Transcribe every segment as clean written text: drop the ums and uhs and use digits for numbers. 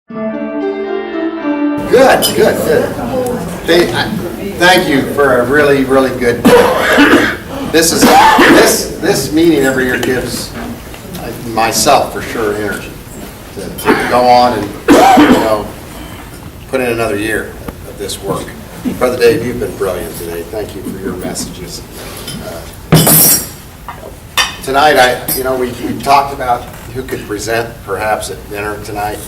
Good. Thank you for a really, really good. This meeting every year gives myself for sure energy to go on and put in another year of this work. Brother Dave, you've been brilliant today. Thank you for your messages. Tonight, we talked about who could present perhaps at dinner tonight,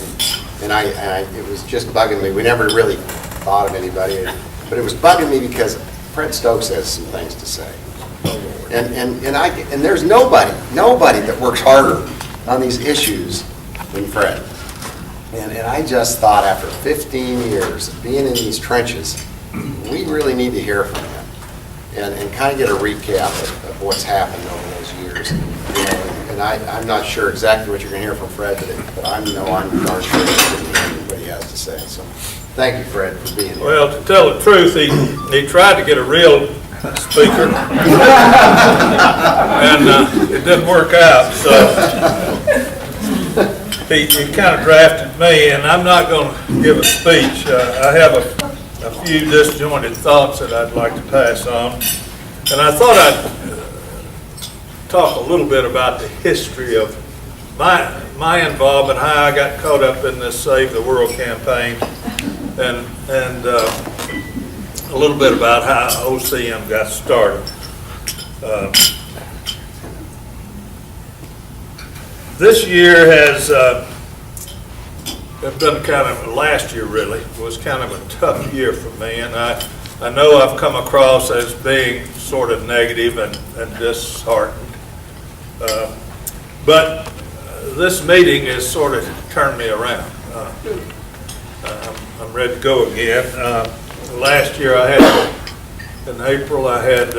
and it was just bugging me. We never really thought of anybody, but it was bugging me because Fred Stokes has some things to say, and there's nobody that works harder on these issues than Fred. And I just thought after 15 years of being in these trenches, we really need to hear from him and kind of get a recap of what's happened over those years. And I'm not sure exactly what you're going to hear from Fred, but I know I'm darn sure what he has to say. So thank you, Fred, for being here. Well, to tell the truth, he tried to get a real speaker, and it didn't work out. So he kind of drafted me, and I'm not going to give a speech. I have a few disjointed thoughts that I'd like to pass on, and I thought I'd talk a little bit about the history of my involvement, how I got caught up in this Save the World campaign, and a little bit about how OCM got started. This year has been last year really was kind of a tough year for me, and I know I've come across as being sort of negative and disheartened. But this meeting has sort of turned me around. I'm ready to go again. Last year in April, I had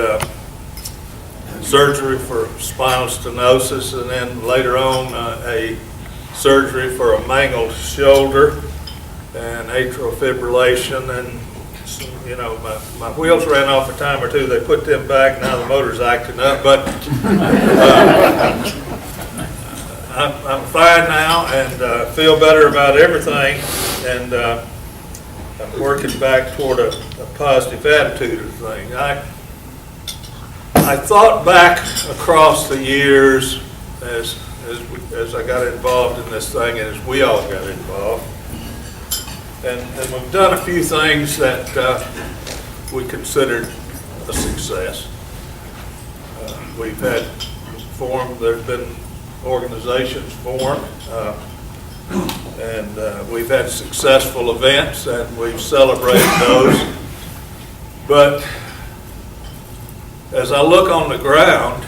surgery for spinal stenosis, and then later on a surgery for a mangled shoulder and atrial fibrillation, and my wheels ran off a time or two. They put them back. Now the motor's acting up, but I'm fine now and feel better about everything, and I'm working back toward a positive attitude of things. I thought back across the years as I got involved in this thing, and as we all got involved, and we've done a few things that we considered a success. We've had there's been organizations formed, and we've had successful events, and we've celebrated those. But as I look on the ground,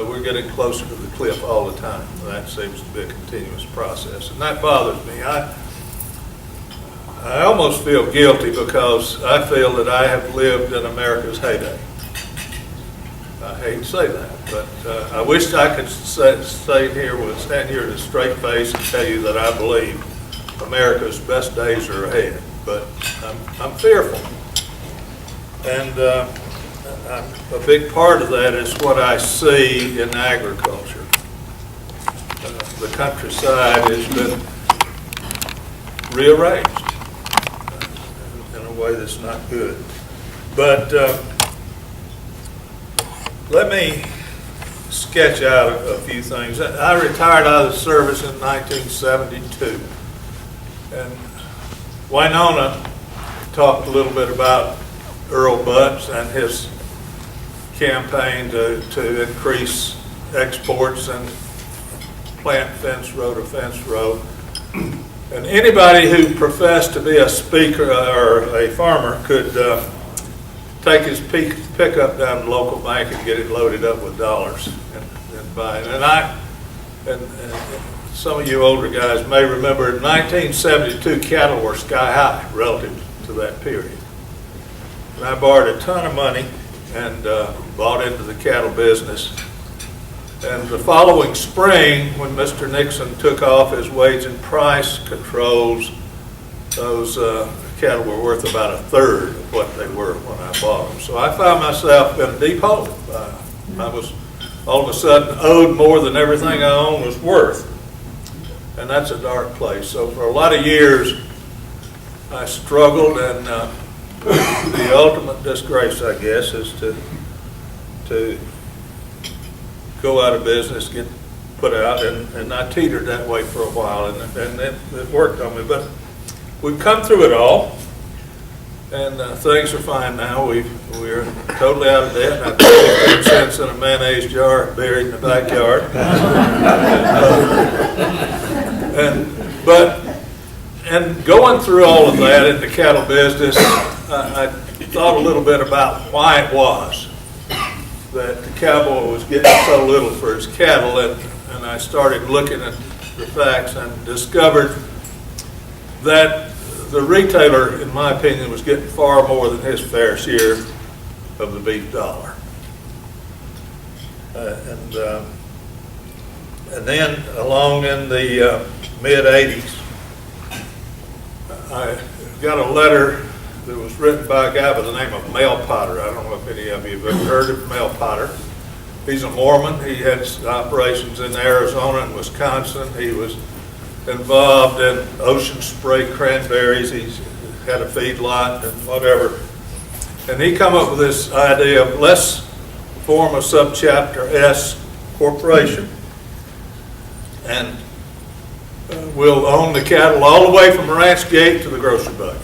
we're getting closer to the cliff all the time. That seems to be a continuous process, and that bothers me. I almost feel guilty because I feel that I have lived in America's heyday. I hate to say that, but I wish I could stand here with a straight face and tell you that I believe America's best days are ahead. But I'm fearful, and a big part of that is what I see in agriculture. The countryside has been rearranged in a way that's not good. But let me sketch out a few things. I retired out of the service in 1972, and Winona talked a little bit about Earl Butts and his campaign to increase exports and plant fence row to fence row. And anybody who professed to be a speaker or a farmer could take his pickup down to the local bank and get it loaded up with dollars and buy it. And some of you older guys may remember in 1972 cattle were sky high relative to that period. And I borrowed a ton of money and bought into the cattle business. And the following spring, when Mr. Nixon took off his wage and price controls, those cattle were worth about a third of what they were when I bought them. So I found myself in a deep hole. I was all of a sudden owed more than everything I owned was worth. and that's a dark place. So for a lot of years, I struggled, and the ultimate disgrace, I guess, is to go out of business, get put out, and I teetered that way for a while, and it worked on me. But we've come through it all, and things are fine now. We're totally out of debt. I put 15 cents in a mayonnaise jar buried in the backyard. And going through all of that in the cattle business, I thought a little bit about why it was that the cowboy was getting so little for his cattle, and I started looking at the facts and discovered that the retailer, in my opinion, was getting far more than his fair share of the beef dollar. And then along in the mid-'80s, I got a letter that was written by a guy by the name of Mel Potter. I don't know if any of you have ever heard of Mel Potter. He's a Mormon. He had operations in Arizona and Wisconsin. He was involved in ocean spray cranberries. He had a feedlot and whatever. And he come up with this idea of let's form a subchapter S corporation, and we'll own the cattle all the way from the ranch gate to the grocery buggy.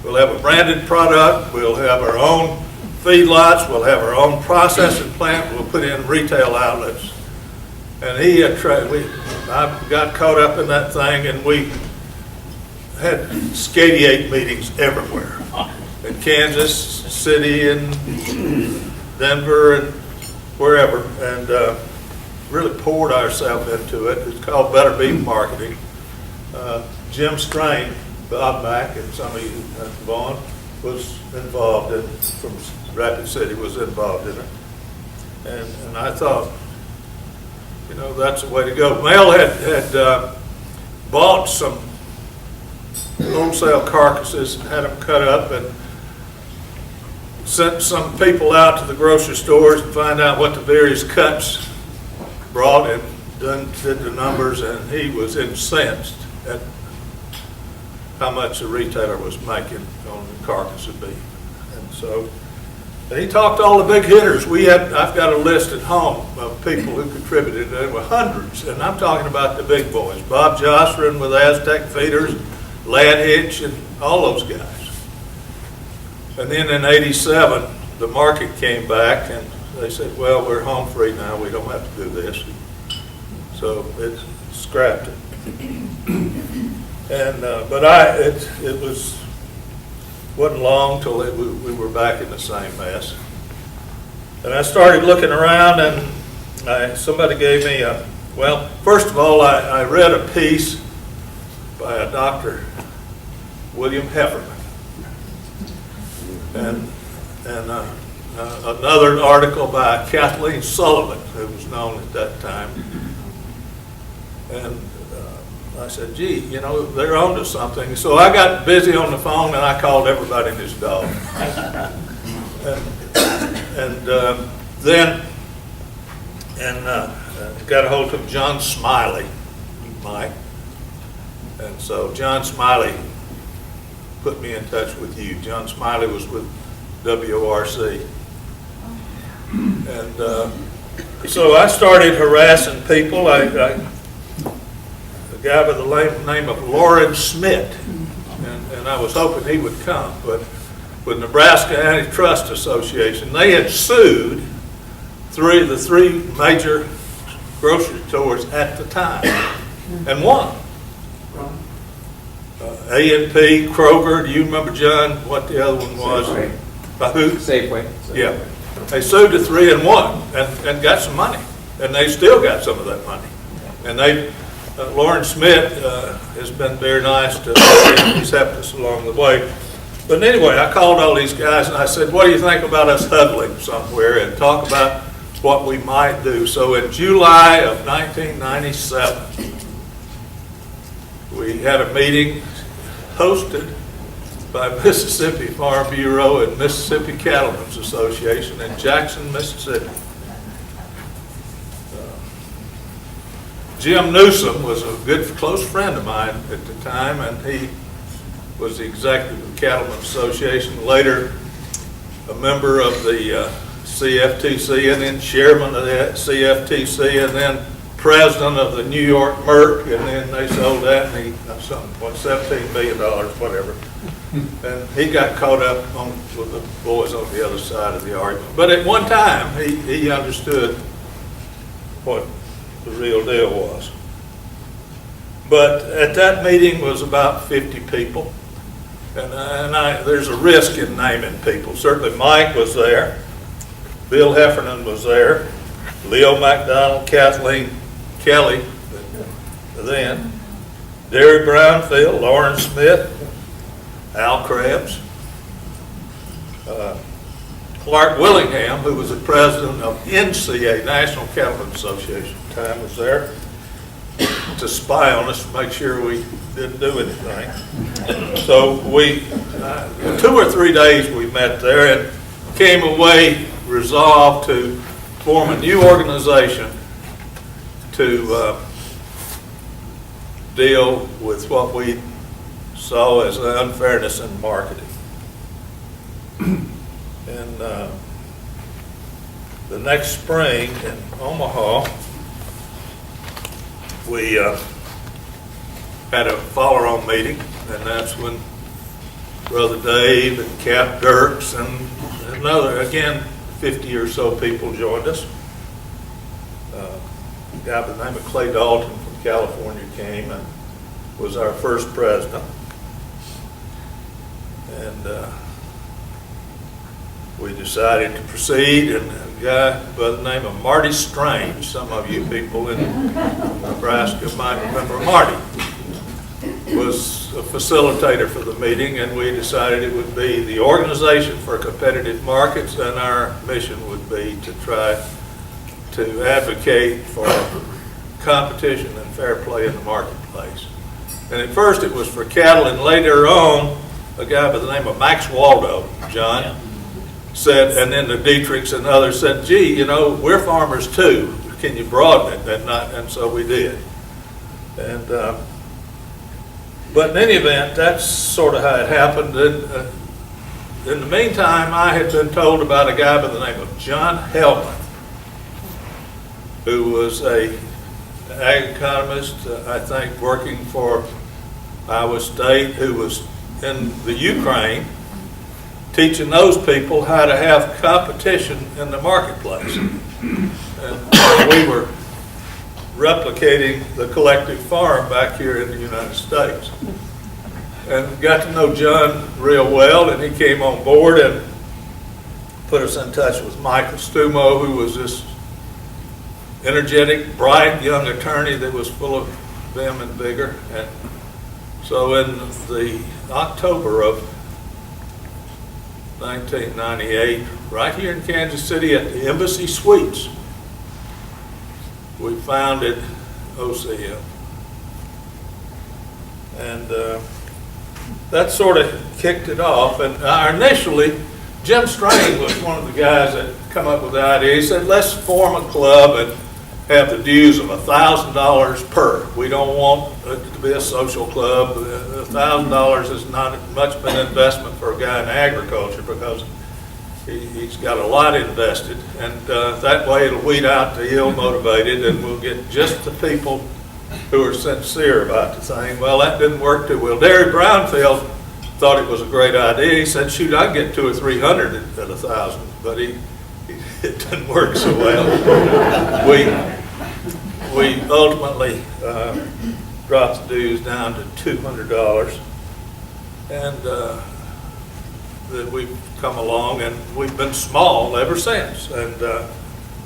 We'll have a branded product. We'll have our own feedlots. We'll have our own processing plant. We'll put in retail outlets. And I got caught up in that thing, and we had 88 meetings everywhere. In Kansas City and Denver and wherever, and really poured ourselves into it. It's called Better Beef Marketing. Jim Strain, Bob Mack, and some of you, Vaughn, was involved in, from Rapid City, was involved in it. And I thought, you know, that's the way to go. Mel had bought some wholesale carcasses and had them cut up and sent some people out to the grocery stores and find out what the various cuts brought, and did the numbers, and he was incensed at how much the retailer was making on the carcass of beef. And so he talked to all the big hitters. I've got a list at home of people who contributed. There were hundreds, and I'm talking about the big boys. Bob Jostrin with Aztec Feeders, Lad Hitch, and all those guys. And then in '87, the market came back, and they said, well, we're home free now. We don't have to do this. So it scrapped it. And but it wasn't long till we were back in the same mess. And I started looking around, and somebody gave me well, first of all, I read a piece by a Dr. William Heffernan, and another article by Kathleen Sullivan, who was known at that time. And I said, gee, you know, they're onto something. So I got busy on the phone, and I called everybody and his dog. Then got a hold of John Smiley, Mike. And so John Smiley put me in touch with you. John Smiley was with WRC. And so I started harassing people. A guy by the name of Loren Smith, and I was hoping he would come, but with Nebraska Antitrust Association, they had sued the three major grocery stores at the time and won. A&P, Kroger, do you remember, John, what the other one was? Safeway. Who? Safeway. Yeah. They sued the three and won, and got some money, and they still got some of that money. And Loren Smith has been very nice to accept us along the way. But anyway, I called all these guys and I said, what do you think about us huddling somewhere and talk about what we might do? So in July of 1997, we had a meeting hosted by Mississippi Farm Bureau and Mississippi Cattlemen's Association in Jackson, Mississippi. Jim Newsom was a good, close friend of mine at the time, and he was the executive of the Cattlemen's Association, later a member of the CFTC, and then chairman of the CFTC, and then president of the New York Merc, and then they sold that, and he, $17 million, whatever. And he got caught up with the boys on the other side of the argument. But at one time, he understood what the real deal was. But at that meeting was about 50 people. And there's a risk in naming people. Certainly Mike was there. Bill Heffernan was there. Leo McDonald, Kathleen Kelly, then. Derry Brownfield, Lauren Smith, Al Krebs, Clark Willingham, who was the president of NCA, National Cattlemen's Association at the time, was there to spy on us to make sure we didn't do anything. So we, 2 or 3 days we met there and came away resolved to form a new organization to deal with what we saw as unfairness in marketing. And the next spring in Omaha, we had a follow-on meeting, and that's when Brother Dave and Cap Dirks and another, again, 50 or so people joined us. A guy by the name of Clay Dalton from California came and was our first president. And we decided to proceed, and a guy by the name of Marty Strange, some of you people in Nebraska might remember Marty, was a facilitator for the meeting, and we decided it would be the Organization for Competitive Markets, and our mission would be to try to advocate for competition and fair play in the marketplace. And at first it was for cattle, and later on, a guy by the name of Max Waldo, John, said, and then the Dietrichs and others said, gee, you know, we're farmers too. Can you broaden it? And so we did. And but in any event, that's sort of how it happened. And, in the meantime, I had been told about a guy by the name of John Hellman, who was an ag economist, I think, working for Iowa State, who was in the Ukraine, teaching those people how to have competition in the marketplace. And we were replicating the collective farm back here in the United States. And got to know John real well, and he came on board and put us in touch with Michael Stumo, who was this energetic, bright young attorney that was full of vim and vigor. And so in the October of 1998, right here in Kansas City at the Embassy Suites, we founded OCM. And that sort of kicked it off. And initially, Jim Strain was one of the guys that come up with the idea. He said, let's form a club and have the dues of $1,000 per. We don't want it to be a social club. $1,000 is not much of an investment for a guy in agriculture because he's got a lot invested. And that way it'll weed out the ill-motivated, and we'll get just the people who are sincere about the thing. Well, that didn't work too well. Derry Brownfield thought it was a great idea. He said, shoot, I can get 200 or 300 at 1,000, but it didn't work so well. We ultimately dropped the dues down to $200, and that we've come along, and we've been small ever since, and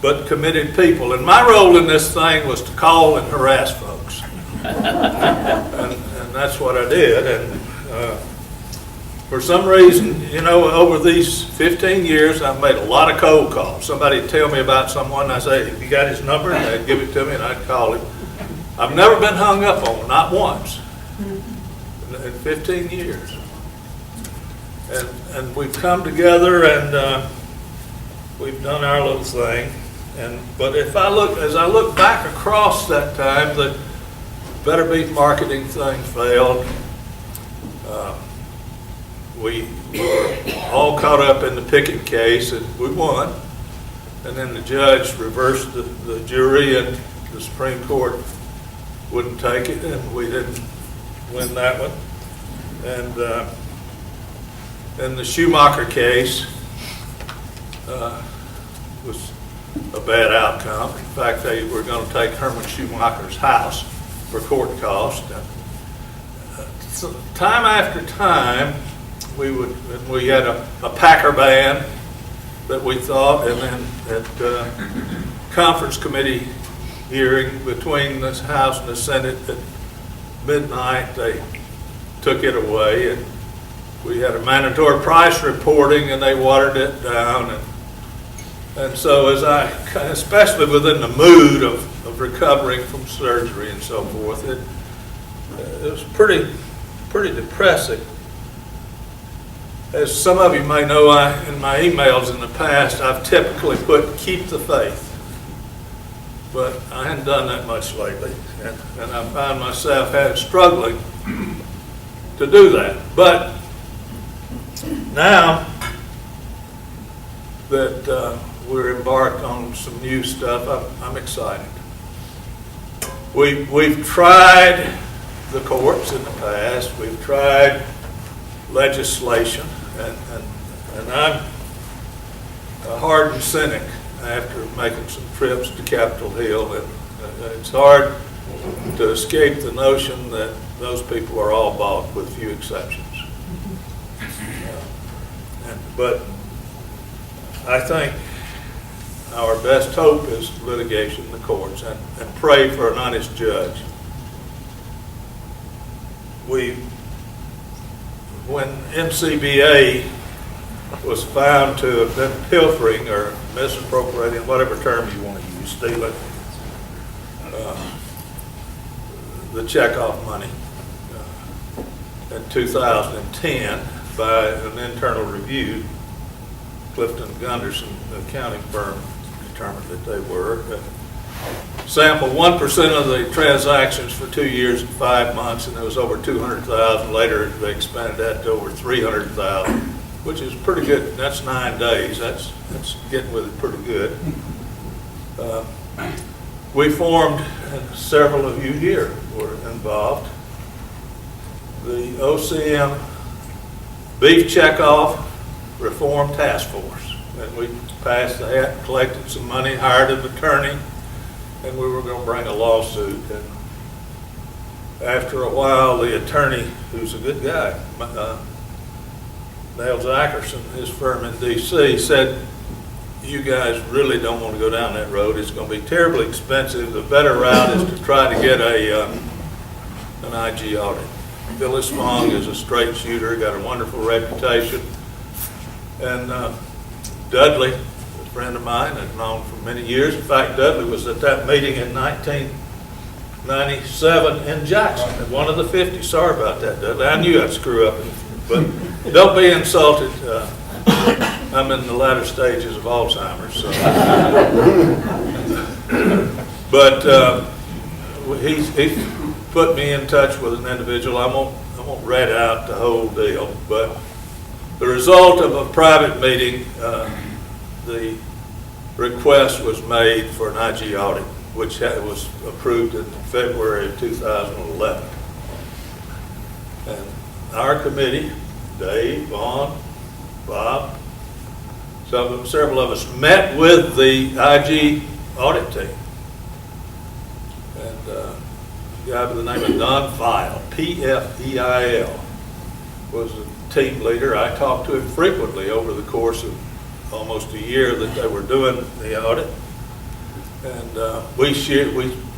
but committed people. And my role in this thing was to call and harass folks, and that's what I did. And for some reason, you know, over these 15 years, I've made a lot of cold calls. Somebody would tell me about someone, and I say, if you got his number, and they'd give it to me, and I'd call him. I've never been hung up on, not once, in 15 years. And we've come together, and we've done our little thing. But as I look back across that time, the Better Beef marketing thing failed. We were all caught up in the Pickett case, and we won. And then the judge reversed the jury, and the Supreme Court wouldn't take it, and we didn't win that one. And in the Schumacher case was a bad outcome. In fact, they were going to take Herman Schumacher's house for court cost. So time after time, we had a Packer band that we thought, and then at conference committee hearing between the House and the Senate at midnight, they took it away, and we had a mandatory price reporting, and they watered it down. And so especially within the mood of recovering from surgery and so forth, it was pretty depressing. As some of you may know, in my emails in the past, I've typically put "keep the faith," but I hadn't done that much lately, and I found myself struggling to do that. But now that we're embarked on some new stuff, I'm excited. We've tried the courts in the past. We've tried legislation, and I'm a hardened cynic after making some trips to Capitol Hill, and it's hard to escape the notion that those people are all bought, with few exceptions. But I think our best hope is litigation in the courts, and pray for an honest judge. When MCBA was found to have been pilfering or misappropriating, whatever term you want to use, stealing the checkoff money in 2010 by an internal review, Clifton Gunderson, the accounting firm, determined that they were. Sampled 1% of the transactions for 2 years and 5 months, and it was over 200,000. Later, they expanded that to over 300,000, which is pretty good. That's 9 days. That's getting with it pretty good. We formed, and several of you here were involved, the OCM Beef Checkoff Reform Task Force. And we passed that, collected some money, hired an attorney, and we were going to bring a lawsuit. And after a while, the attorney, who's a good guy, Dale Zackerson, his firm in D.C., said, "You guys really don't want to go down that road. It's going to be terribly expensive. The better route is to try to get an IG audit." Phyllis Fong is a straight shooter, got a wonderful reputation. And Dudley, a friend of mine, I've known for many years. In fact, Dudley was at that meeting in 1997 in Jackson, at one of the 50. Sorry about that, Dudley. I knew I'd screw up, but don't be insulted. I'm in the latter stages of Alzheimer's. So. But he put me in touch with an individual. I won't read out the whole deal, but the result of a private meeting, the request was made for an IG audit, which was approved in February of 2011. And our committee, Dave, Vaughn, Bob, several of us met with the IG audit team. And a guy by the name of Don Feil, P-F-E-I-L, was the team leader. I talked to him frequently over the course of almost a year that they were doing the audit. And we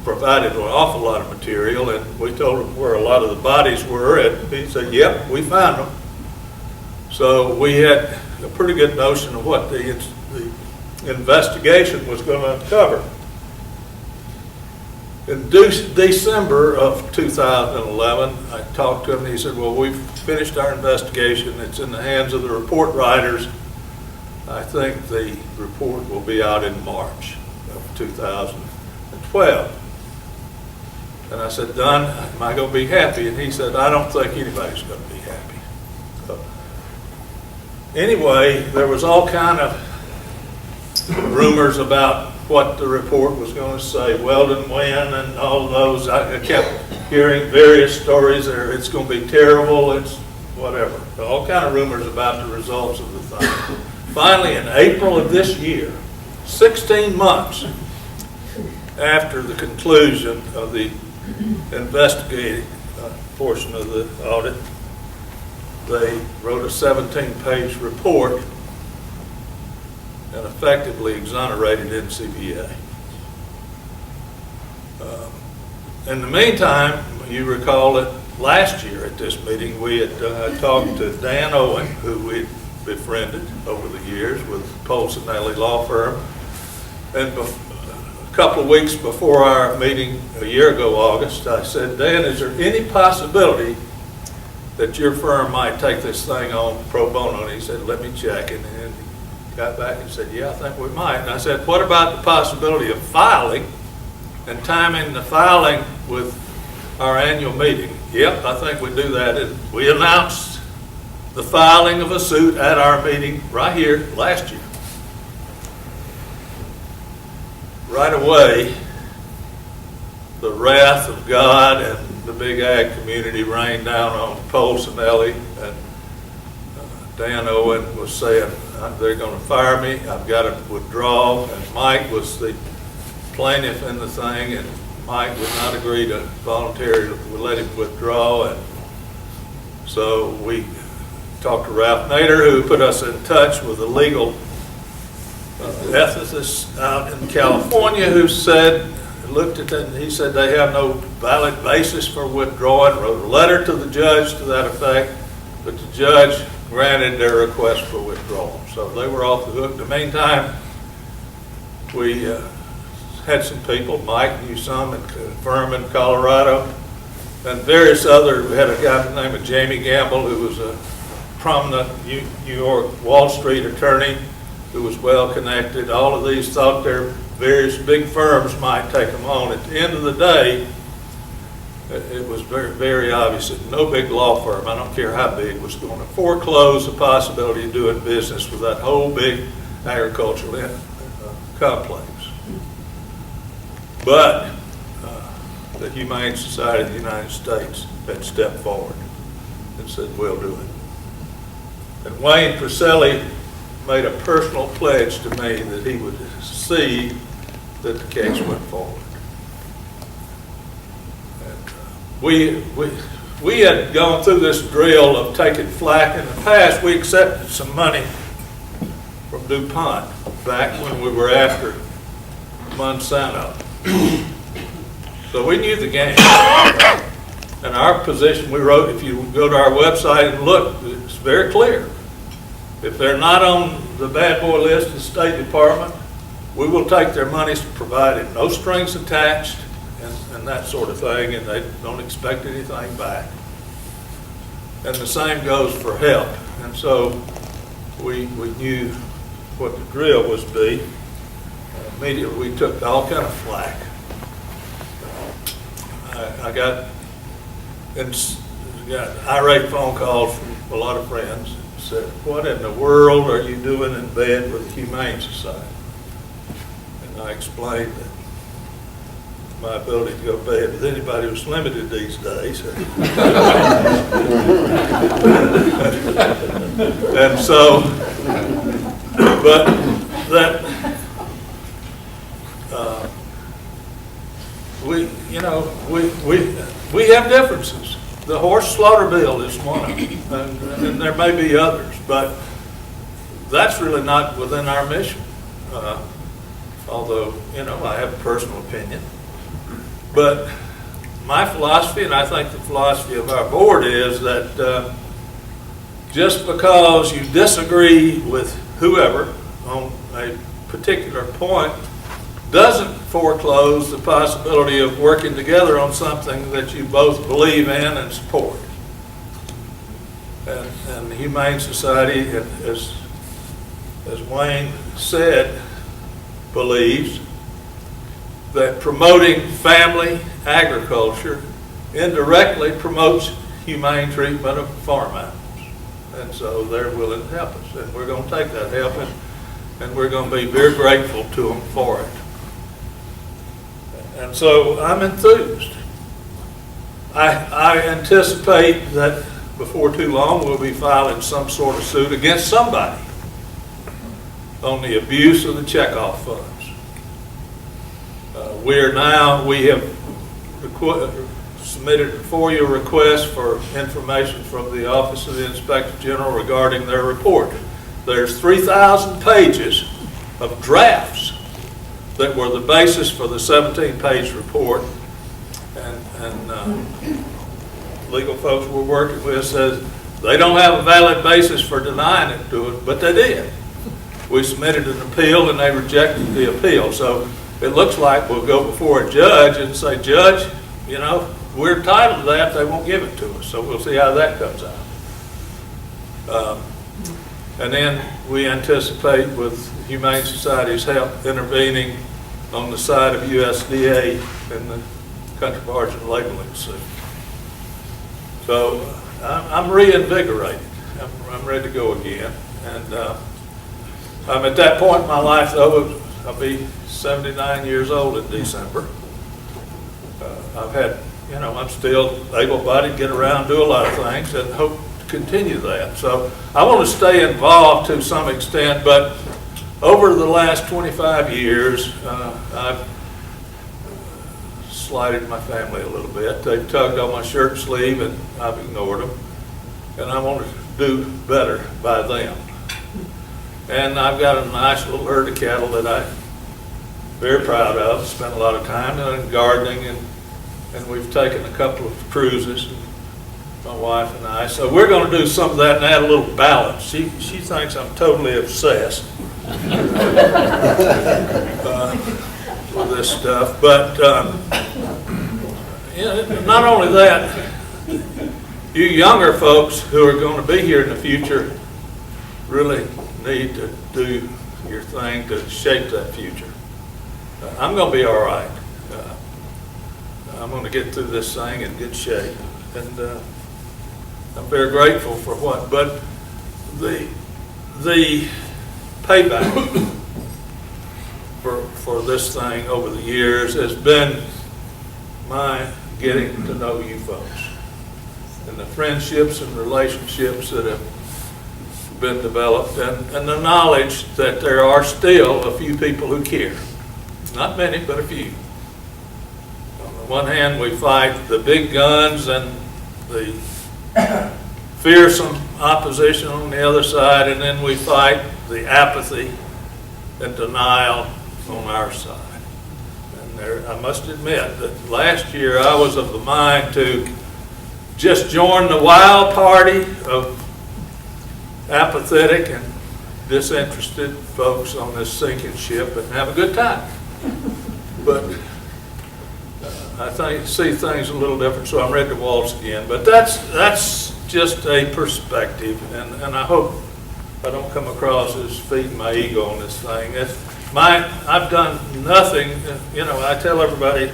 provided an awful lot of material, and we told him where a lot of the bodies were, and he said, "Yep, we found them." So we had a pretty good notion of what the investigation was going to uncover. In December of 2011, I talked to him, and he said, "Well, we've finished our investigation. It's in the hands of the report writers. I think the report will be out in March." 2012. And I said, Don, am I going to be happy? And he said, I don't think anybody's going to be happy. So, anyway, there was all kind of rumors about what the report was going to say, Weldon win, and all those. I kept hearing various stories there. It's going to be terrible. It's whatever. All kind of rumors about the results of the thing. Finally, in April of this year, 16 months after the conclusion of the investigating portion of the audit, they wrote a 17-page report and effectively exonerated NCBA. In the meantime, you recall that last year at this meeting, we had talked to Dan Owen, who we'd befriended over the years with Polson-Ellie Law Firm. And a couple of weeks before our meeting a year ago, August, I said, Dan, is there any possibility that your firm might take this thing on pro bono? And he said, let me check. And then he got back and said, yeah, I think we might. And I said, what about the possibility of filing and timing the filing with our annual meeting? Yep, I think we do that. And we announced the filing of a suit at our meeting right here last year. Right away, the wrath of God and the big ag community rained down on Polson-Ellie, and Dan Owen was saying, they're going to fire me, I've got to withdraw, and Mike was the plaintiff in the thing, and Mike would not agree to voluntarily let him withdraw, and so we talked to Ralph Nader, who put us in touch with a legal ethicist out in California, who said, looked at it, and he said they have no valid basis for withdrawing, wrote a letter to the judge to that effect, but the judge granted their request for withdrawal. So they were off the hook. In the meantime, we had some people, Mike knew some, and a firm in Colorado, and various other, we had a guy by the name of Jamie Gamble, who was a prominent New York Wall Street attorney who was well connected. All of these thought their various big firms might take them on. At the end of the day, it was very, very obvious that no big law firm, I don't care how big, was going to foreclose the possibility of doing business with that whole big agricultural complex. But the Humane Society of the United States had stepped forward and said, we'll do it. And Wayne Priscelli made a personal pledge to me that he would see that the case went forward. And we had gone through this drill of taking flack. In the past, we accepted some money from DuPont back when we were after Monsanto. So we knew the game. And our position, we wrote, if you go to our website and look, it's very clear. If they're not on the bad boy list of the State Department, we will take their monies provided no strings attached and that sort of thing, and they don't expect anything back. And the same goes for help. And so we knew what the drill was to be. Immediately we took all kind of flack. I got irate phone calls from a lot of friends and said, what in the world are you doing in bed with the Humane Society? And I explained that my ability to go to bed with anybody was limited these days. And so, but that, we have differences. The horse slaughter bill is one of them, and there may be others, but that's really not within our mission. Although, I have a personal opinion. But my philosophy, and I think the philosophy of our board, is that just because you disagree with whoever on a particular point doesn't foreclose the possibility of working together on something that you both believe in and support. And the Humane Society, as Wayne said, believes that promoting family agriculture indirectly promotes humane treatment of farm animals. And so they're willing to help us, and we're going to take that help, and we're going to be very grateful to them for it. And so I'm enthused. I anticipate that before too long we'll be filing some sort of suit against somebody on the abuse of the checkoff funds. We have submitted a FOIA request for information from the Office of the Inspector General regarding their report. There's 3,000 pages of drafts that were the basis for the 17-page report, and legal folks we're working with says they don't have a valid basis for denying it to it, but they did. We submitted an appeal and they rejected the appeal. So it looks like we'll go before a judge and say, Judge, you know, we're entitled to that, they won't give it to us. So we'll see how that comes out. And then we anticipate, with Humane Society's help, intervening on the side of USDA in the country of origin labeling suit. So I'm reinvigorated. I'm ready to go again. And I'm at that point in my life, though, I'll be 79 years old in December. I've had, you know, I'm still able-bodied, get around, do a lot of things, and hope to continue that. So I want to stay involved to some extent, but over the last 25 years, I've slighted my family a little bit. They've tugged on my shirt sleeve, and I've ignored them. And I want to do better by them. And I've got a nice little herd of cattle that I'm very proud of. Spent a lot of time in gardening, and we've taken a couple of cruises, my wife and I. So we're going to do some of that and add a little balance. She thinks I'm totally obsessed with this stuff. But not only that, you younger folks who are going to be here in the future really need to do your thing to shape that future. I'm going to be all right. I'm going to get through this thing in good shape, and I'm very grateful for what. But the payback for this thing over the years has been my getting to know you folks, and the friendships and relationships that have been developed, and the knowledge that there are still a few people who care. Not many, but a few. On the one hand, we fight the big guns and the fearsome opposition on the other side, and then we fight the apathy and denial on our side. And I must admit that last year I was of the mind to just join the wild party of apathetic and disinterested folks on this sinking ship and have a good time. But I see things a little different, so I'm ready to waltz again. But that's just a perspective, and I hope I don't come across as feeding my ego on this thing. I've done nothing, you know, I tell everybody,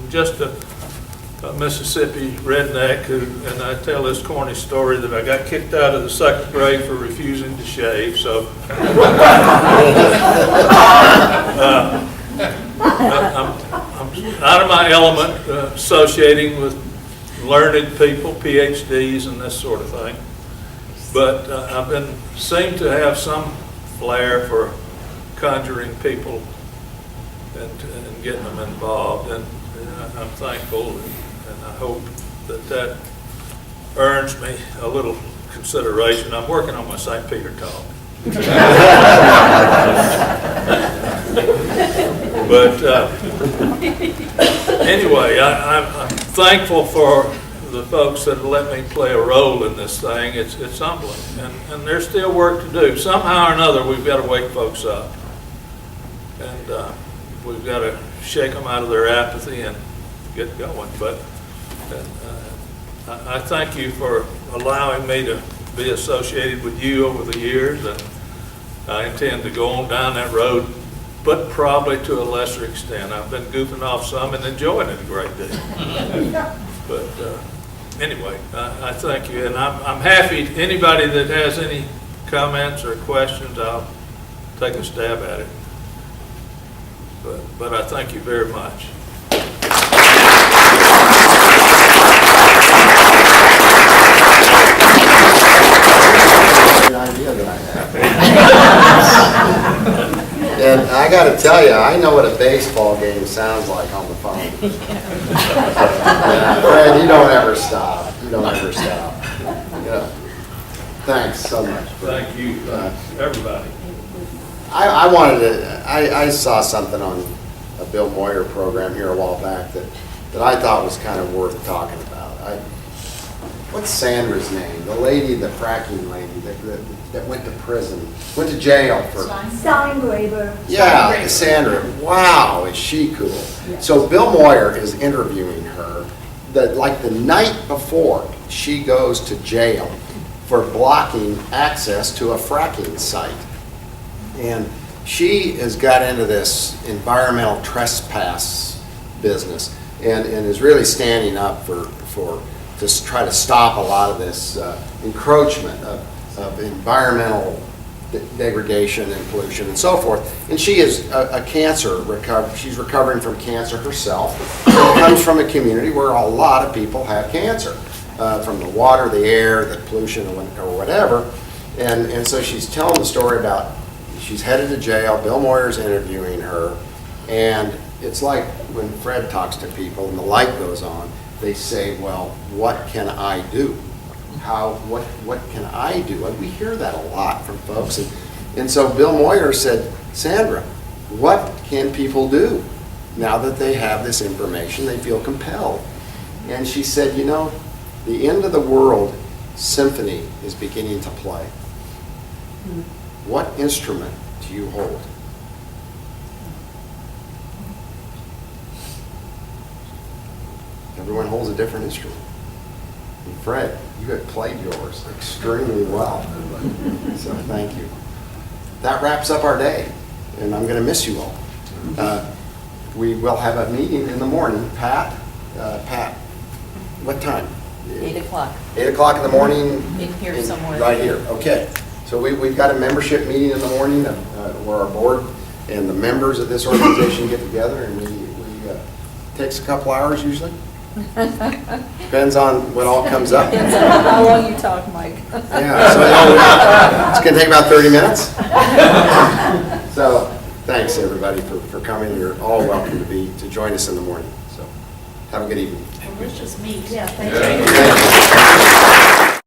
just a Mississippi redneck, and I tell this corny story that I got kicked out of the second grade for refusing to shave, so I'm out of my element associating with learned people, PhDs and this sort of thing. But I've seemed to have some flair for conjuring people and getting them involved, and I'm thankful, and I hope that earns me a little consideration. I'm working on my St. Peter talk. But anyway, I'm thankful for the folks that let me play a role in this thing. It's humbling, and there's still work to do. Somehow or another, we've got to wake folks up, and we've got to shake them out of their apathy and get going. But I thank you for allowing me to be associated with you over the years, and I intend to go on down that road but probably to a lesser extent. I've been goofing off some and enjoying it a great deal. But anyway, I thank you, and I'm happy, anybody that has any comments or questions, I'll take a stab at it. But I thank you very much. Idea that I have. And I got to tell you, I know what a baseball game sounds like on the phone. Fred, you don't ever stop. You don't ever stop. Yeah. Thanks so much. Fred. Thank you, everybody. I wanted to, I saw something on a Bill Moyer program here a while back that I thought was kind of worth talking about. What's Sandra's name? The lady, the fracking lady that went to prison, went to jail for. Steingraber. Yeah, Sandra. Wow, is she cool? Yeah. So Bill Moyer is interviewing her like the night before she goes to jail for blocking access to a fracking site. And she has got into this environmental trespass business and is really standing up for to try to stop a lot of this encroachment of environmental degradation and pollution and so forth. And she is a cancer she's recovering from cancer herself. She comes from a community where a lot of people have cancer, from the water, the air, the pollution, or whatever. And so she's telling the story about she's headed to jail. Bill Moyer's interviewing her, and it's like when Fred talks to people and the light goes on. They say, well, what can I do? What can I do? And we hear that a lot from folks. And so Bill Moyer said, Sandra, what can people do now that they have this information? They feel compelled. And she said, you know, the end of the world symphony is beginning to play. What instrument do you hold? Everyone holds a different instrument. And Fred, you have played yours extremely well. So thank you. That wraps up our day, and I'm going to miss you all. We will have a meeting in the morning. Pat, what time? 8 o'clock. 8 o'clock in the morning? In here somewhere. Right here, okay. So we've got a membership meeting in the morning where our board and the members of this organization get together, and it takes a couple hours usually. Depends on what all comes up. Depends on how long you talk, Mike. Yeah, so it's going to take about 30 minutes. So thanks everybody for coming. You're all welcome to join us in the morning. So have a good evening. Delicious meat. Yeah, thank Thank you.